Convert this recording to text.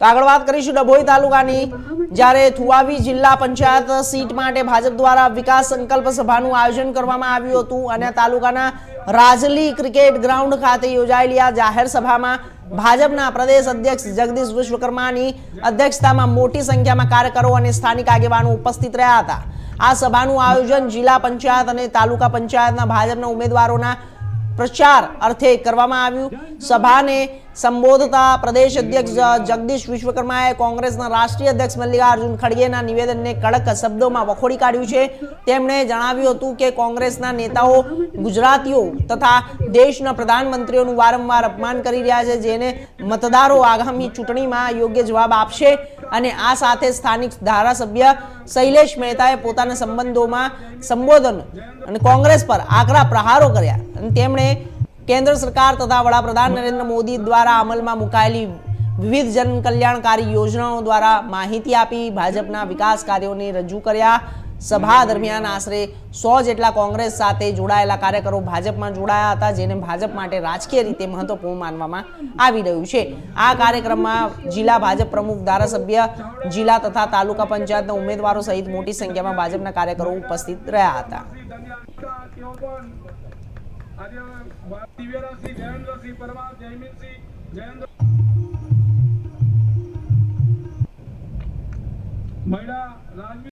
તો આગળ વાત કરીશું ડભોઈ તાલુકાની, જ્યારે થુવાવી જિલ્લા પંચાયત સીટ માટે ભાજપ દ્વારા વિકાસ સંકલ્પ સભાનું આયોજન કરવામાં આવ્યું હતું અને તાલુકાના રાજલી ક્રિકેટ ગ્રાઉન્ડ ખાતે યોજાયેલી આ જાહેર સભામાં ભાજપના પ્રદેશ અધ્યક્ષ જગદીશ વિશ્વકર્માની અધ્યક્ષતામાં મોટી સંખ્યામાં કાર્યકરો અને સ્થાનિક આગેવાનો ઉપસ્થિત રહ્યા હતા। આ સભાનું આયોજન જિલ્લા પંચાયત અને તાલુકા પંચાયતના ભાજપના ઉમેદવારોના प्रचार अर्थे करवामां आव्युं। सभाने संबोधता प्रदेश अध्यक्ष जगदीश विश्वकर्माए कांग्रेसना राष्ट्रीय अध्यक्ष मल्लिकार्जुन खड़गेना निवेदनने कड़क शब्दोमां वखोड़ी काढ्युं छे। तेमणे जणाव्युं हतुं के कांग्रेसना नेताओ गुजरातीओ तथा देशना प्रधानमंत्रीओनुं वारंवार अपमान करी रह्या छे, जेने मतदारो आगामी चूंटणीमां योग्य जवाब आपशे અને આ સાથે સ્થાનિક ધારાસભ્ય શૈલેષ મહેતાએ પોતાના સંબંધોમાં સંબોધન અને કોંગ્રેસ પર આકરા પ્રહારો કર્યા અને તેમણે કેન્દ્ર સરકાર તથા વડાપ્રધાન નરેન્દ્ર મોદી દ્વારા અમલમાં મુકાયેલી વિવિધ જનકલ્યાણકારી યોજનાઓ દ્વારા માહિતી આપી ભાજપના વિકાસ કાર્યોને રજૂ કર્યા। सभा दरमियान आश्रे 100 जेटला कांग्रेस साथे जोड़ायेला कार्यकरो भाजपमां जोड़ाया हता, जेने भाजप माटे राजकीय रीते महत्वपूर्ण मानवामां आवी रह्युं छे। आ कार्यक्रममां जिला भाजप प्रमुख, धारासभ्य, जिला तथा तालुका पंचायतना उमेदवारो सहित मोटी संख्यामां भाजपना कार्यकरो उपस्थित रह्या हता।